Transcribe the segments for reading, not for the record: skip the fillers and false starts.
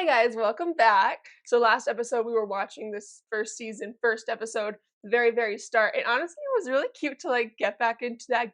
Hi guys, welcome back. So last episode we were watching this first season, first episode, the very start. And honestly, it was really cute to like get back into like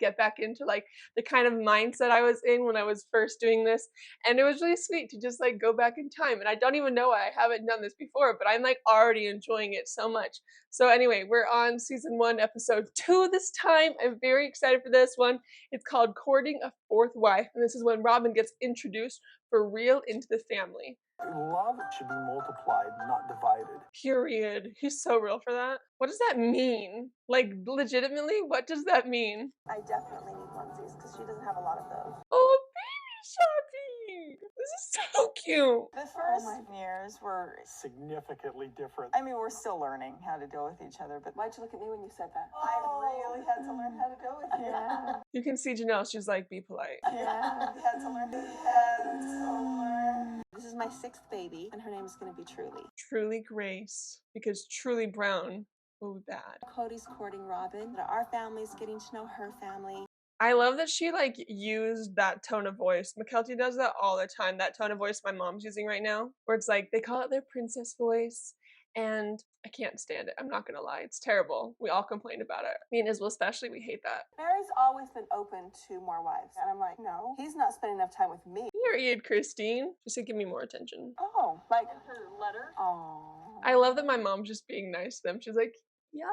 the kind of mindset I was in when I was first doing this. And it was really sweet to just like go back in time. And I don't even know why I haven't done this before, but I'm like already enjoying it so much. So anyway, we're on season 1, episode 2 this time. I'm very excited for this one. It's called Courting a Fourth Wife. And this is when Robyn gets introduced for real into the family. Love should be multiplied, not divided. Period. He's so real for that. What does that mean? Like, legitimately, what does that mean? I definitely need onesies because she doesn't have a lot of those. Oh, baby shopping! This is so cute. The first years were, Significantly different. I mean, we're still learning how to deal with each other, but Why'd you look at me when you said that? I really had to learn how to deal with you. Yeah. You can see Janelle, she's like, be polite. Yeah. We had to learn. We had to learn. This is my 6th baby, and her name is going to be Truly. Truly Grace. Because Truly Brown will be bad. Cody's courting Robyn. Our family's getting to know her family. I love that she like used that tone of voice. Mackelty does that all the time. That tone of voice my mom's using right now, where it's like they call it their princess voice, and I can't stand it. I'm not gonna lie, it's terrible. We all complain about it. Me and Isabel especially, we hate that. Mary's always been open to more wives. And I'm like, no, he's not spending enough time with me. Period, Christine. She said, give me more attention. Oh, like Her letter. oh. I love that my mom's just being nice to them. She's like, yeah.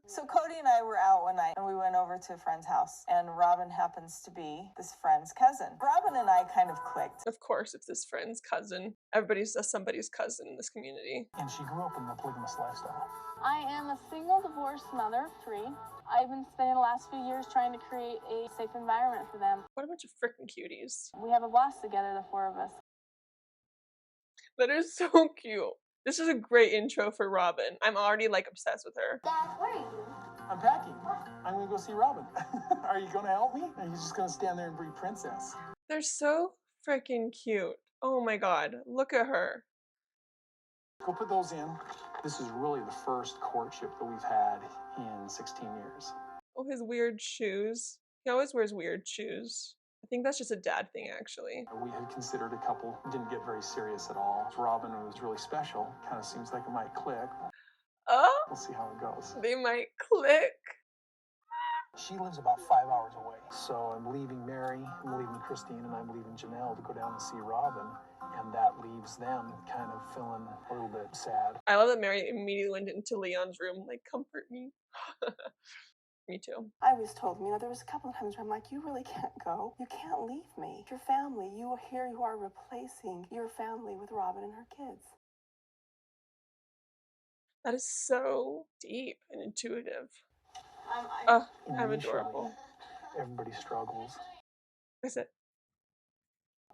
So Cody and I were out one night, and we went over to a friend's house, and Robyn happens to be this friend's cousin. Robyn and I kind of clicked. Of course, it's this friend's cousin. Everybody's somebody's cousin in this community. And she grew up in the polygamous lifestyle. I am a single divorced mother of 3. I've been spending the last few years trying to create a safe environment for them. What a bunch of freaking cuties. We have a blast together, the 4 of us. That is so cute. This is a great intro for Robyn. I'm already like obsessed with her. Dad, what are you? I'm packing. I'm gonna go see Robyn. Are you gonna help me? Or are you just gonna stand there and be princess? They're so freaking cute. Oh my god, look at her. Go put those in. This is really the first courtship that we've had in 16 years. Oh, his weird shoes. He always wears weird shoes. I think that's just a dad thing, actually. We had considered a couple, didn't get very serious at all. Robyn was really special. Kind of seems like it might click. Oh, We'll see how it goes. they might click. She lives about 5 hours away. So I'm leaving Mary, I'm leaving Christine, and I'm leaving Janelle to go down and see Robyn. And that leaves them kind of feeling a little bit sad. I love that Mary immediately went into Leon's room, like, comfort me. Me too. I was told, there was a couple of times where I'm like, you really can't go. You can't leave me. Your family, here you are replacing your family with Robyn and her kids. That is so deep and intuitive. I'm I'm Initially, adorable. Everybody struggles. Is it?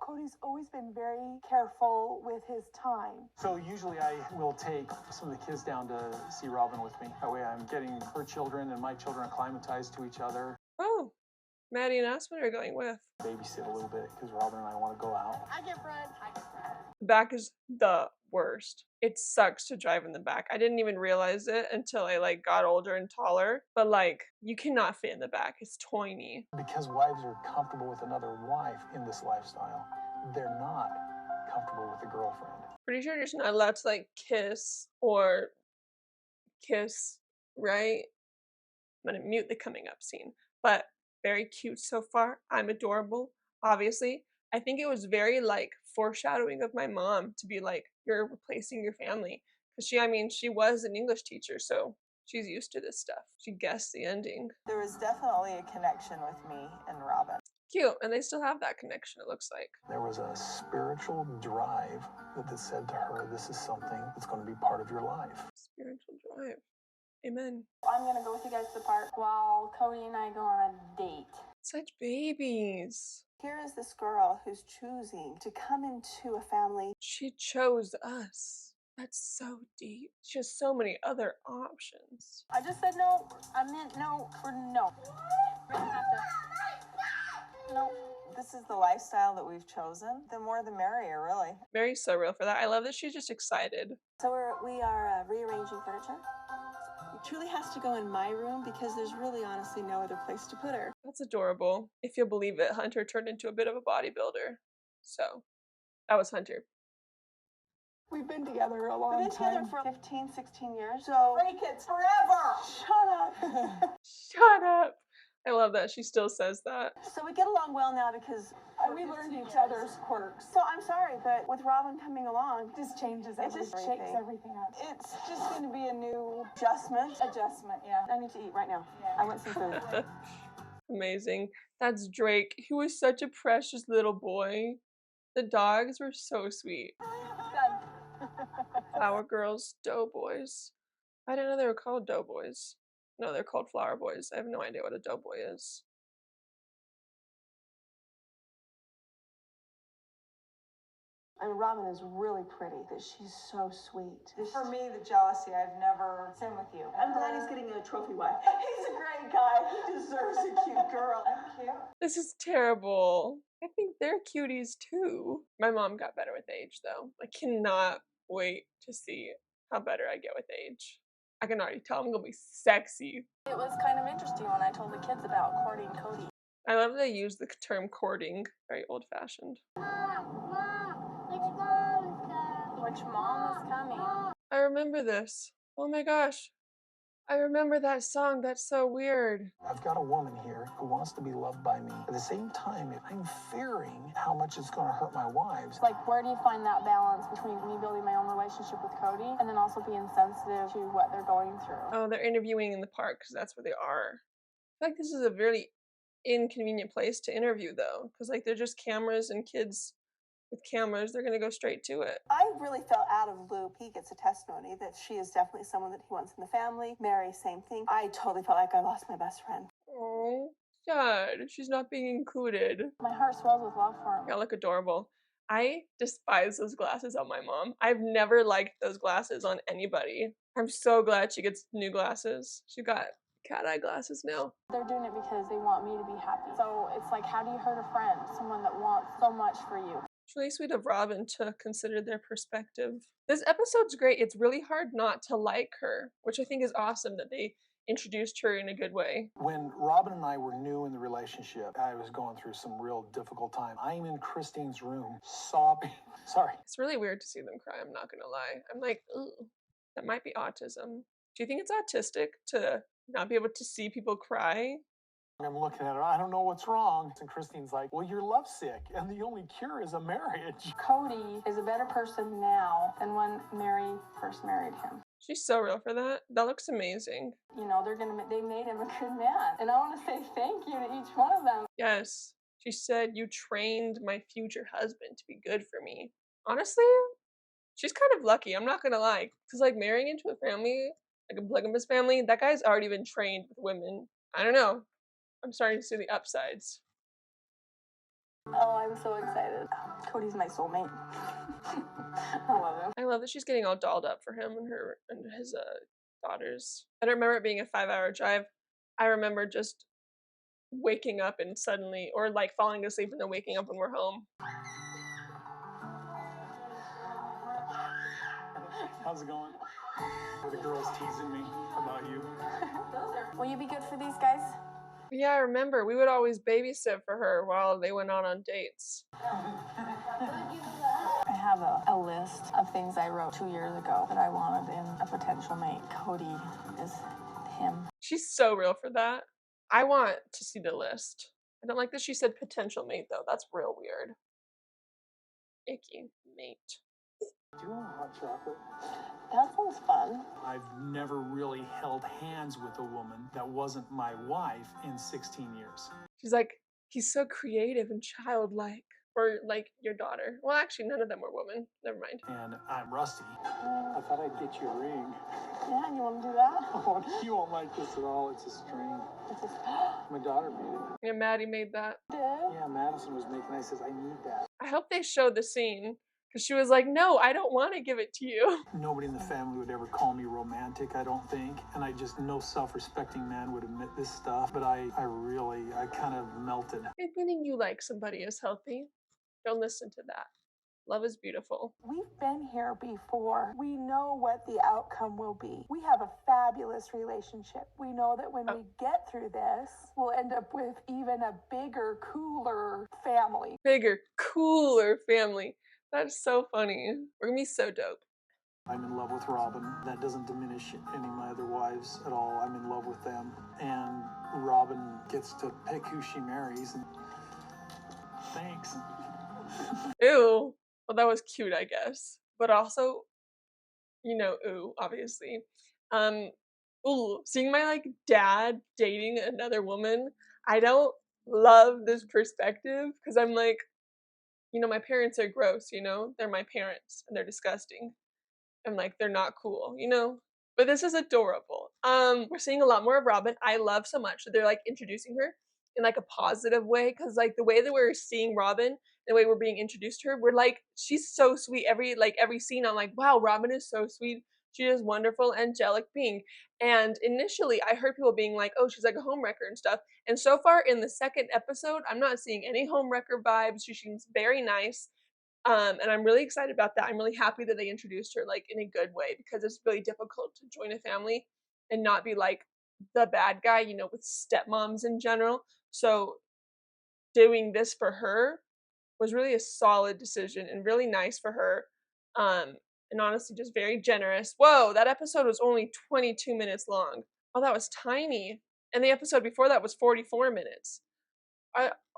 Cody's always been very careful with his time. So usually I will take some of the kids down to see Robyn with me. That way I'm getting her children and my children acclimatized to each other. Oh, Maddie and Aspen are going with. Babysit a little bit because Robyn and I want to go out. I get bread. The back is the worst. It sucks to drive in the back. I didn't even realize it until I like got older and taller. But like, you cannot fit in the back. It's tiny. Because wives are comfortable with another wife in this lifestyle, they're not comfortable with a girlfriend. Pretty sure you're just not allowed to like kiss, right? I'm gonna mute the coming up scene. But very cute so far. I'm adorable, obviously. I think it was very like foreshadowing of my mom to be like, you're replacing your family. Because she was an English teacher, so she's used to this stuff. She guessed the ending. There was definitely a connection with me and Robyn. Cute, and they still have that connection, it looks like. There was a spiritual drive that said to her, this is something that's going to be part of your life. Spiritual drive. Amen. I'm going to go with you guys to the park while Cody and I go on a date. Such babies. Here is this girl who's choosing to come into a family. She chose us. That's so deep. She has so many other options. I just said no. I meant no for no. We're going to have to. No. This is the lifestyle that we've chosen. The more the merrier, really. Mary's so real for that. I love that she's just excited. So we are rearranging furniture. Truly has to go in my room because there's really honestly no other place to put her. That's adorable. If you'll believe it, Hunter turned into a bit of a bodybuilder. So, that was Hunter. We've been together a long We've been together time. for 15, 16 years. So break it forever. shut up. Shut up. I love that she still says that. So we get along well now because we learned each other's quirks. So I'm sorry, but with Robyn coming along, it just changes everything. It just shakes everything up. It's just going to be a new Adjustment. yeah. I need to eat right now. Yeah. I want some food. Amazing. That's Drake. He was such a precious little boy. The dogs were so sweet. Done. Flower girls, doughboys. I didn't know they were called doughboys. No, they're called flower boys. I have no idea what a doughboy is. I mean, Robyn is really pretty. She's so sweet. For me, the jealousy, I've never, same with you. I'm glad he's getting a trophy wife. He's a great guy. He deserves a cute girl. I'm cute. This is terrible. I think they're cuties too. My mom got better with age though. I cannot wait to see how better I get with age. I can already tell I'm gonna be sexy. It was kind of interesting when I told the kids about courting Cody. I love they use the term courting, very old fashioned. Which mom is coming? I remember this. Oh my gosh. I remember that song. That's so weird. I've got a woman here who wants to be loved by me. At the same time, I'm fearing how much it's going to hurt my wives. Like, where do you find that balance between me building my own relationship with Cody and then also being sensitive to what they're going through? Oh, they're interviewing in the park because that's where they are. I feel like this is a really inconvenient place to interview though, because like they're just cameras and kids with cameras. They're gonna go straight to it. I really felt out of loop. He gets a testimony that she is definitely someone that he wants in the family. Mary, same thing. I totally felt like I lost my best friend. Oh, sad. She's not being included. My heart swells with love for him. Y'all look adorable. I despise those glasses on my mom. I've never liked those glasses on anybody. I'm so glad she gets new glasses. She got cat eye glasses now. They're doing it because they want me to be happy. So it's like, how do you hurt a friend? Someone that wants so much for you. It's really sweet of Robyn to consider their perspective. This episode's great. It's really hard not to like her, which I think is awesome that they introduced her in a good way. When Robyn and I were new in the relationship, I was going through some real difficult time. I'm in Christine's room, sobbing. Sorry. It's really weird to see them cry, I'm not gonna lie. I'm like, ooh, that might be autism. Do you think it's autistic to not be able to see people cry? I'm looking at her, I don't know what's wrong. And Christine's like, well, you're lovesick, and the only cure is a marriage. Cody is a better person now than when Mary first married him. She's so real for that. That looks amazing. You know, they made him a good man. And I want to say thank you to each one of them. Yes. She said, you trained my future husband to be good for me. Honestly, she's kind of lucky, I'm not gonna lie. Because like marrying into a family, like a polygamous family, that guy's already been trained with women. I don't know. I'm starting to see the upsides. Oh, I'm so excited. Cody's my soulmate. I love him. I love that she's getting all dolled up for him and his daughters. I don't remember it being a 5-hour drive. I remember just waking up and suddenly, or like falling asleep and then waking up when we're home. How's it going? The girls teasing me about you. Will you be good for these guys? Yeah, I remember. We would always babysit for her while they went on dates. I have a list of things I wrote 2 years ago that I wanted in a potential mate. Cody is him. She's so real for that. I want to see the list. I don't like that she said potential mate though. That's real weird. Icky mate. Do you want hot chocolate? That sounds fun. I've never really held hands with a woman that wasn't my wife in 16 years. She's like, he's so creative and childlike. Or like your daughter. Well, actually, none of them were women. Never mind. And I'm rusty. I thought I'd get you a ring. Yeah, you want to do that? Oh, you won't like this at all. It's a string. It's just, My daughter made it. Yeah, Maddie made that. did? Yeah, Madison was making it. I says, I need that. I hope they showed the scene. Because she was like, no, I don't want to give it to you. Nobody in the family would ever call me romantic, I don't think. And no self-respecting man would admit this stuff. But I kind of melted. Admitting you like somebody is healthy. Don't listen to that. Love is beautiful. We've been here before. We know what the outcome will be. We have a fabulous relationship. We know that when we get through this, we'll end up with even a bigger, cooler family. Bigger, cooler family. That's so funny. We're gonna be so dope. I'm in love with Robyn. That doesn't diminish any of my other wives at all. I'm in love with them. And Robyn gets to pick who she marries. And thanks. Ew. Well, that was cute, I guess. But also, ooh, obviously. Ooh, seeing my like dad dating another woman, I don't love this perspective because I'm like, my parents are gross, they're my parents and they're disgusting. And like they're not cool. But this is adorable. We're seeing a lot more of Robyn. I love so much that they're like introducing her in like a positive way, because like the way that we're seeing Robyn, the way we're being introduced to her, we're like, she's so sweet. Every scene I'm like, wow, Robyn is so sweet. She is wonderful, angelic being. And initially I heard people being like, oh, she's like a homewrecker and stuff. And so far in the second episode, I'm not seeing any homewrecker vibes. She seems very nice. And I'm really excited about that. I'm really happy that they introduced her like in a good way, because it's really difficult to join a family and not be like the bad guy, with stepmoms in general. So doing this for her was really a solid decision and really nice for her. And honestly, just very generous. Whoa, that episode was only 22 minutes long. Oh, that was tiny. And the episode before that was 44 minutes.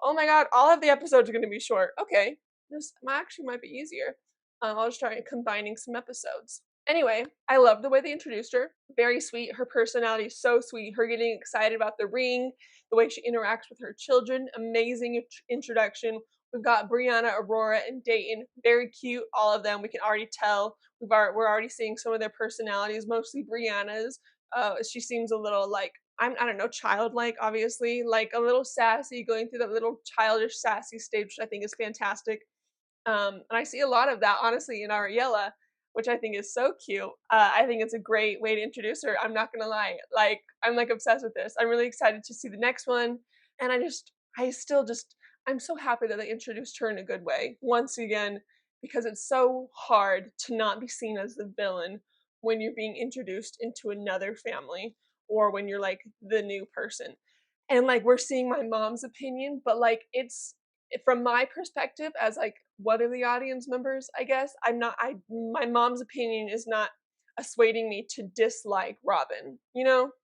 Oh my god, all of the episodes are going to be short. Okay, this actually might be easier. I'll just try combining some episodes. Anyway, I love the way they introduced her. Very sweet. Her personality is so sweet. Her getting excited about the ring, the way she interacts with her children. Amazing introduction. We've got Brianna, Aurora, and Dayton. Very cute, all of them. We can already tell. We're already seeing some of their personalities, mostly Brianna's. She seems a little like, I don't know, childlike, obviously, like a little sassy, going through that little childish sassy stage, which I think is fantastic. And I see a lot of that, honestly, in Ariella, which I think is so cute. I think it's a great way to introduce her. I'm not gonna lie, like I'm like obsessed with this. I'm really excited to see the next one, and I'm so happy that they introduced her in a good way once again, because it's so hard to not be seen as the villain when you're being introduced into another family, or when you're like the new person. And like we're seeing my mom's opinion, but like it's from my perspective as like one of the audience members, I guess, my mom's opinion is not assuading me to dislike Robyn,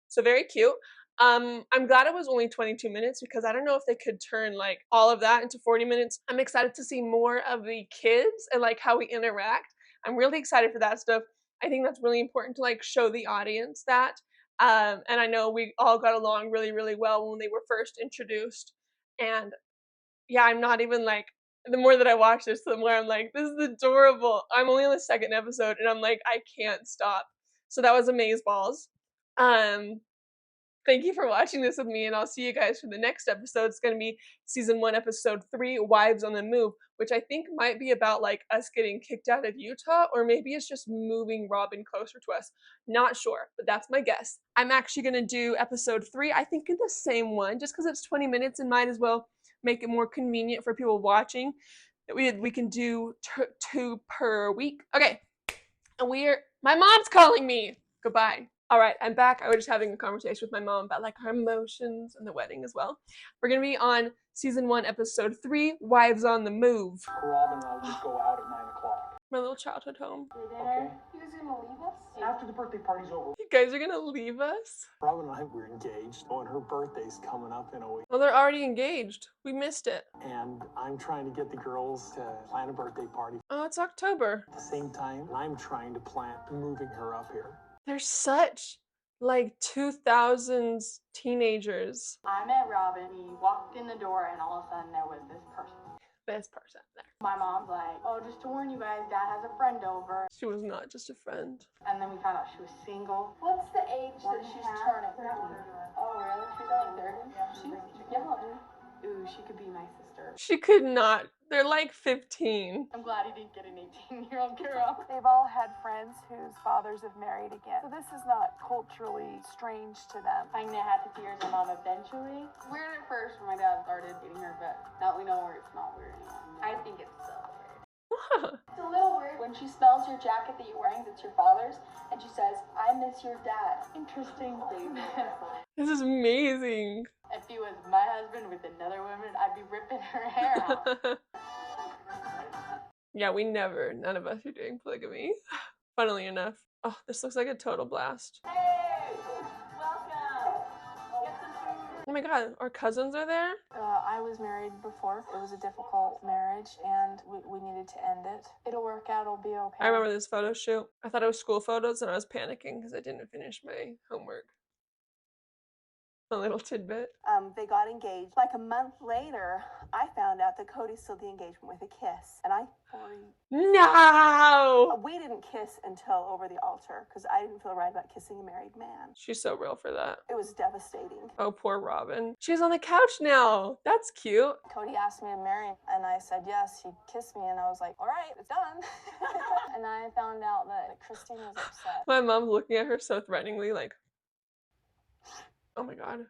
So very cute. I'm glad it was only 22 minutes, because I don't know if they could turn like all of that into 40 minutes. I'm excited to see more of the kids and like how we interact. I'm really excited for that stuff. I think that's really important to like show the audience that. And I know we all got along really, really well when they were first introduced. And yeah, I'm not even like, the more that I watch this, the more I'm like, this is adorable. I'm only on the second episode and I'm like, I can't stop. So that was Amazeballs. Thank you for watching this with me, and I'll see you guys for the next episode. It's going to be season 1, episode 3, Wives on the Move, which I think might be about like us getting kicked out of Utah, or maybe it's just moving Robyn closer to us. Not sure, but that's my guess. I'm actually going to do episode 3, I think in the same one, just because it's 20 minutes and might as well make it more convenient for people watching. We can do 2 per week. Okay, and my mom's calling me. Goodbye. All right, I'm back. I was just having a conversation with my mom about like her emotions and the wedding as well. We're gonna be on season 1, episode 3, Wives on the Move. Robyn and I'll just go out at 9 o'clock. My little childhood home. Okay. You guys gonna leave us? After the birthday party's over. You guys are gonna leave us? Robyn and I were engaged. Oh, and her birthday's coming up in a week. Well, they're already engaged. We missed it. And I'm trying to get the girls to plan a birthday party Oh, it's October. at the same time. I'm trying to plan moving her up here. They're such like 2000s teenagers. I met Robyn. We walked in the door, and all of a sudden there was this person. This person there. My mom's like, "Oh, just to warn you guys, Dad has a friend over." She was not just a friend. And then we found out she was single. What's the age that she's turning? Oh, really? She's like 30. She's young. Ooh, she could be my sister. She could not. They're like 15. I'm glad he didn't get an 18-year-old girl. They've all had friends whose fathers have married again. So this is not culturally strange to them. I kinda had to tears her mom eventually. Weird at first when my dad started dating her, but now we know where it's not weird anymore. I think it's so weird. It's a little weird when she smells your jacket that you're wearing, that's your father's, and she says, "I miss your dad." Interesting statement. This is amazing. If he was my husband with another woman, I'd be ripping her hair out. Yeah, none of us are doing polygamy. Funnily enough. Oh, this looks like a total blast. Hey, welcome. Get some food. Oh my god, our cousins are there? I was married before. It was a difficult marriage, and we needed to end it. It'll work out. It'll be okay. I remember this photo shoot. I thought it was school photos and I was panicking because I didn't finish my homework. A little tidbit. They got engaged. Like a month later, I found out that Cody sealed the engagement with a kiss, and I freaked. No! We didn't kiss until over the altar because I didn't feel right about kissing a married man. She's so real for that. It was devastating. Oh, poor Robyn. She's on the couch now. That's cute. Cody asked me to marry him, and I said yes. He kissed me, and I was like, all right, it's done. And I found out that Christine was upset. My mom's looking at her so threateningly, like, oh my god.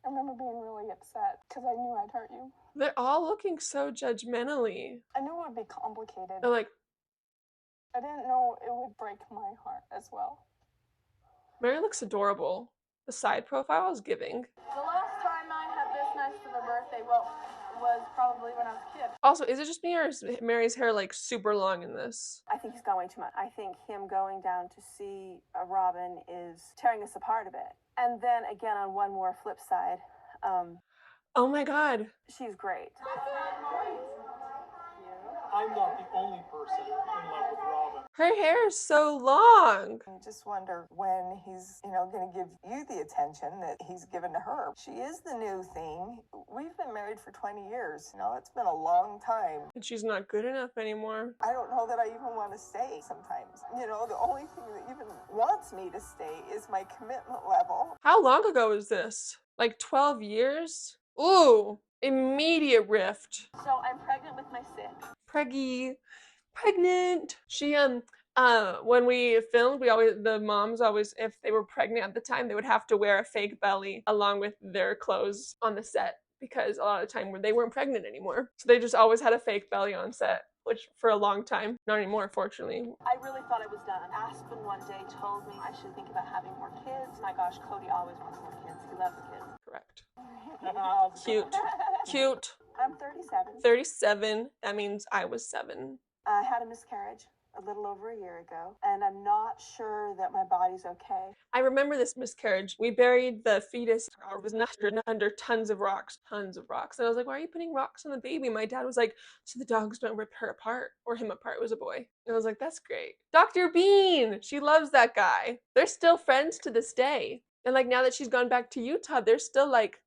I remember being really upset because I knew I'd hurt you. They're all looking so judgmentally. I knew it would be complicated. They're like, I didn't know it would break my heart as well. Mary looks adorable. The side profile is giving. The last time I had this nice of a birthday, was probably when I was a kid. Also, is it just me or is Mary's hair like super long in this? I think he's gone way too much. I think him going down to see Robyn is tearing us apart a bit. And then again, on one more flip side, Oh my god. she's great. I'm not the only person in love with Robyn. Her hair is so long. I just wonder when he's, going to give you the attention that he's given to her. She is the new thing. We've been married for 20 years. It's been a long time. And she's not good enough anymore. I don't know that I even want to stay sometimes. The only thing that even wants me to stay is my commitment level. How long ago was this? Like 12 years? Ooh, immediate rift. So I'm pregnant with my sixth. Pregnant. She, when we filmed, the moms always, if they were pregnant at the time, they would have to wear a fake belly along with their clothes on the set because a lot of the time they weren't pregnant anymore. So they just always had a fake belly on set, which for a long time, not anymore, fortunately. I really thought I was done. Aspen one day told me I should think about having more kids. My gosh, Cody always wants more kids. He loves kids. Correct. Cute. I'm 37. 37. That means I was 7. I had a miscarriage a little over a year ago, and I'm not sure that my body's okay. I remember this miscarriage. We buried the fetus. It was under tons of rocks. And I was like, why are you putting rocks on the baby? My dad was like, so the dogs don't rip her apart or him apart. It was a boy. And I was like, that's great. Dr. Bean! She loves that guy. They're still friends to this day. And like now that she's gone back to Utah, they're still like,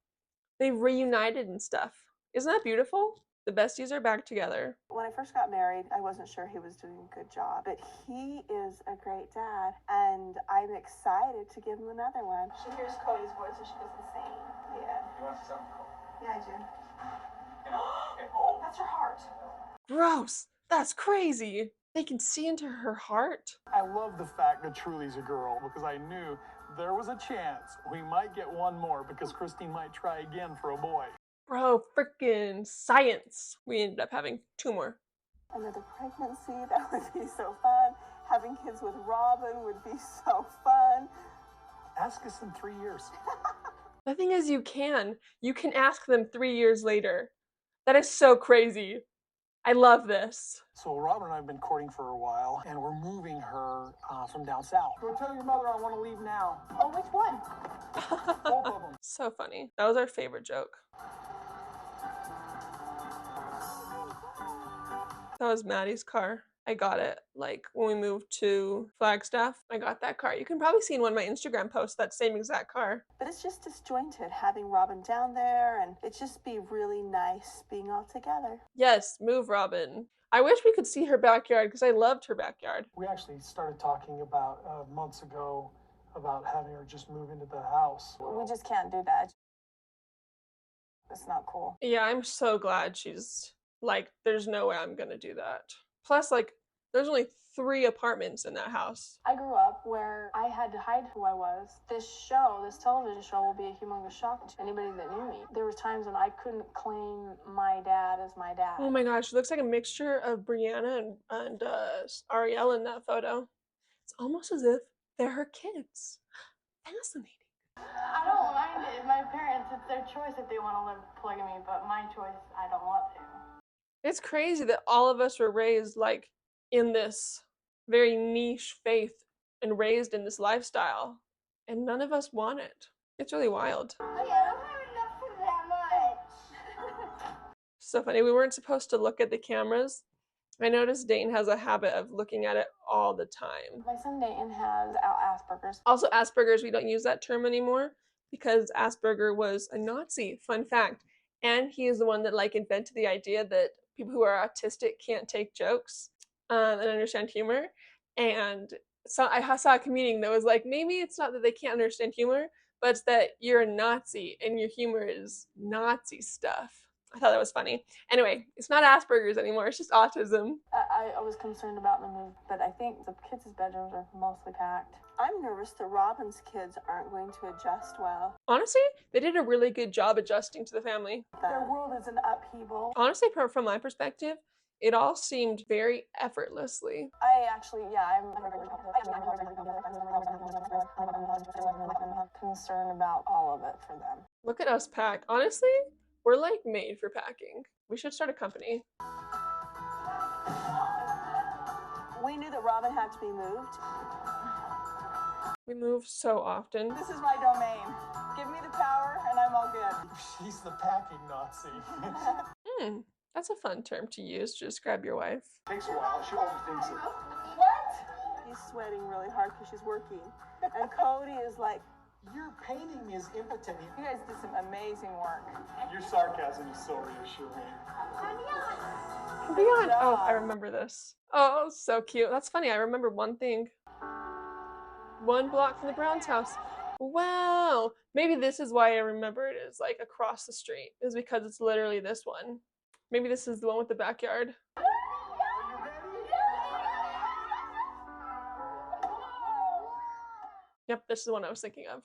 they've reunited and stuff. Isn't that beautiful? The besties are back together. When I first got married, I wasn't sure he was doing a good job, but he is a great dad, and I'm excited to give him another one. She hears Cody's voice and she goes insane. Yeah. You want to see something cool? Yeah, I do. Oh, That's her heart. Gross. That's crazy. They can see into her heart. I love the fact that Truly's a girl because I knew there was a chance we might get one more because Christine might try again for a boy. Bro, frickin' science. We ended up having 2 more. Another pregnancy, that would be so fun. Having kids with Robyn would be so fun. Ask us in 3 years. The thing is, you can ask them 3 years later. That is so crazy. I love this. So Robyn and I have been courting for a while, and we're moving her from down south. Go tell your mother I want to leave now. Oh, which one? Both of them. So funny. That was our favorite joke. That was Maddie's car. I got it like when we moved to Flagstaff. I got that car. You can probably see in one of my Instagram posts that same exact car. But it's just disjointed having Robyn down there, and it just be really nice being all together. Yes, move Robyn. I wish we could see her backyard because I loved her backyard. We actually started talking about months ago about having her just move into the house. We just can't do that. It's not cool. Yeah, I'm so glad she's like, there's no way I'm gonna do that. Plus, like, there's only 3 apartments in that house. I grew up where I had to hide who I was. This television show will be a humongous shock to anybody that knew me. There were times when I couldn't claim my dad as my dad. Oh my gosh, she looks like a mixture of Brianna and Ariel in that photo. It's almost as if they're her kids. Fascinating. I don't mind it. My parents, it's their choice if they want to live polygamy, but my choice, I don't want to. It's crazy that all of us were raised like in this very niche faith and raised in this lifestyle, and none of us want it. It's really wild. I don't have enough for that much. So funny. We weren't supposed to look at the cameras. I noticed Dayton has a habit of looking at it all the time. My son Dayton has Asperger's. Also, Asperger's, we don't use that term anymore because Asperger was a Nazi, fun fact. And he is the one that like invented the idea that people who are autistic can't take jokes and understand humor. And so I saw a comedian that was like, maybe it's not that they can't understand humor, but it's that you're a Nazi and your humor is Nazi stuff. I thought that was funny. Anyway, it's not Asperger's anymore, it's just autism. I was concerned about the move, but I think the kids' bedrooms are mostly packed. I'm nervous that Robyn's kids aren't going to adjust well. Honestly, they did a really good job adjusting to the family. Their world is an upheaval. Honestly, from my perspective, it all seemed very effortlessly. I'm concerned about all of it for them. Look at us pack. Honestly, we're like made for packing. We should start a company. We knew that Robyn had to be moved. We move so often. This is my domain. Give me the power and I'm all good. She's the packing Nazi. That's a fun term to use to describe your wife. Takes a while. She overthinks it. What? He's sweating really hard because she's working. And Cody is like, Your painting is impotent. You guys did some amazing work. Your sarcasm is so reassuring. Beyond. Oh, I remember this. Oh, so cute. That's funny. I remember one thing. 1 block from the Brown's house. Wow. Maybe this is why I remember it is like across the street. Is because it's literally this one. Maybe this is the one with the backyard. Yep, this is the one I was thinking of.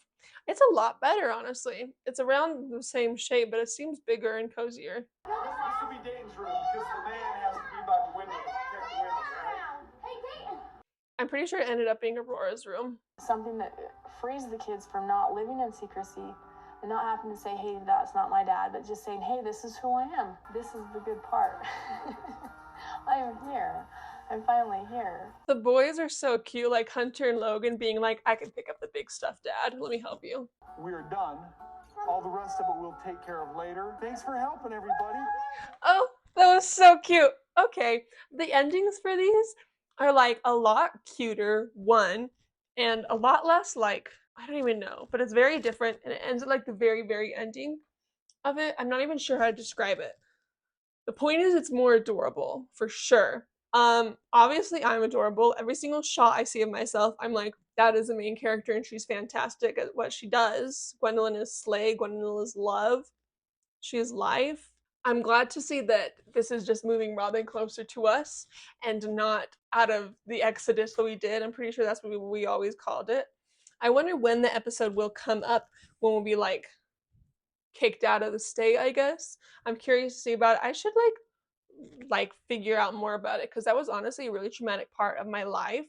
It's a lot better, honestly. It's around the same shape, but it seems bigger and cozier. This will be Dayton's room because the man has to be by the window to protect the windows, right? I'm pretty sure it ended up being Aurora's room. Something that frees the kids from not living in secrecy and not having to say, hey, that's not my dad, but just saying, hey, this is who I am. This is the good part. I'm here. I'm finally here. The boys are so cute, like Hunter and Logan being like, I can pick up the big stuff, Dad. Let me help you. We're done. All the rest of it we'll take care of later. Thanks for helping, everybody. Oh, that was so cute. Okay, the endings for these are like a lot cuter, one, and a lot less like, I don't even know, but it's very different, and it ends at like the very, very ending of it. I'm not even sure how to describe it. The point is it's more adorable, for sure. Obviously I'm adorable. Every single shot I see of myself, I'm like, that is the main character and she's fantastic at what she does. Gwendlyn is slay, Gwendlyn is love. She is life. I'm glad to see that this is just moving Robyn closer to us and not out of the exodus that we did. I'm pretty sure that's what we always called it. I wonder when the episode will come up, when we'll be like kicked out of the state, I guess. I'm curious to see about it. I should like figure out more about it because that was honestly a really traumatic part of my life,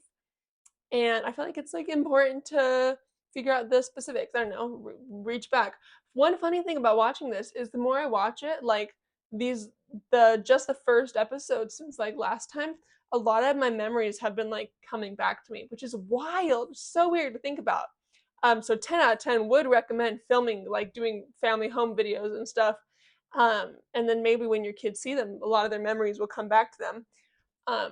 and I feel like it's like important to figure out the specifics. I don't know, reach back. One funny thing about watching this is the more I watch it, like just the first episode since like last time, a lot of my memories have been like coming back to me, which is wild, so weird to think about. So 10 out of 10 would recommend filming, like doing family home videos and stuff. And then maybe when your kids see them, a lot of their memories will come back to them.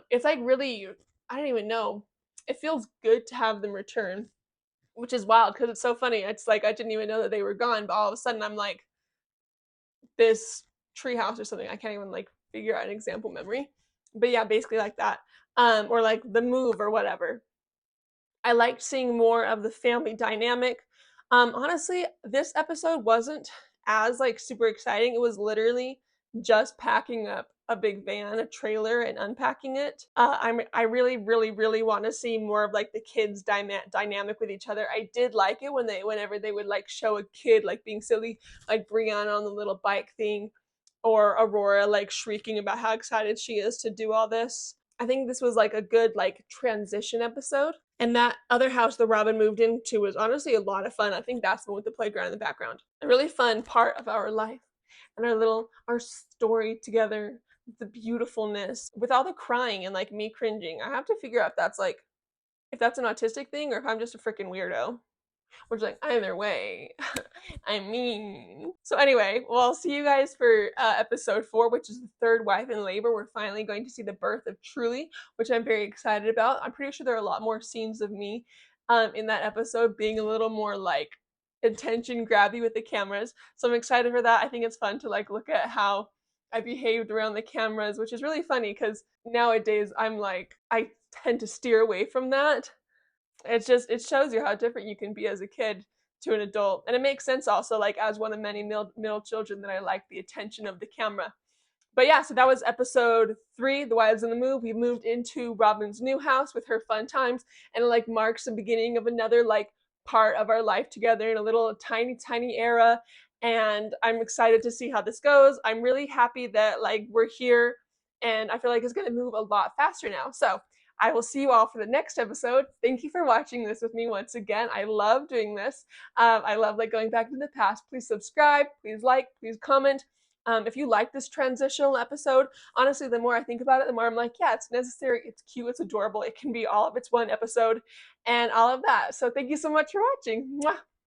It's like really, I don't even know. It feels good to have them return, which is wild because it's so funny. It's like I didn't even know that they were gone, but all of a sudden I'm like, this treehouse or something. I can't even like figure out an example memory. But yeah, basically like that. Or like the move or whatever. I liked seeing more of the family dynamic. Honestly, this episode wasn't as like super exciting. It was literally just packing up a big van, a trailer, and unpacking it. I really, really, really want to see more of like the kids' dynamic with each other. I did like it whenever they would like show a kid like being silly, like Brianna on the little bike thing, or Aurora like shrieking about how excited she is to do all this. I think this was like a good like transition episode. And that other house that Robyn moved into was honestly a lot of fun. I think that's the one with the playground in the background. A really fun part of our life and our story together. the beautifulness, with all the crying and like me cringing. I have to figure out if that's like, if that's an autistic thing or if I'm just a freaking weirdo. Which, like, either way, I mean. So anyway, well, I'll see you guys for episode 4, which is the third wife in labor. We're finally going to see the birth of Truly, which I'm very excited about. I'm pretty sure there are a lot more scenes of me in that episode being a little more like attention grabby with the cameras. So I'm excited for that. I think it's fun to like look at how I behaved around the cameras, which is really funny because nowadays I'm like, I tend to steer away from that. It's just, it shows you how different you can be as a kid to an adult. And it makes sense also, like, as one of many middle children, that I like the attention of the camera. But yeah, so that was episode 3, The Wives in the Move. We moved into Robyn's new house with her fun times, and it like marks the beginning of another like part of our life together in a little tiny era. And I'm excited to see how this goes. I'm really happy that like we're here, and I feel like it's gonna move a lot faster now. So I will see you all for the next episode. Thank you for watching this with me once again. I love doing this. I love like going back to the past. Please subscribe, please like, please comment. If you like this transitional episode, honestly, the more I think about it, the more I'm like, yeah, it's necessary, it's cute, it's adorable, it can be all of its one episode, and all of that. So thank you so much for watching. Mwah!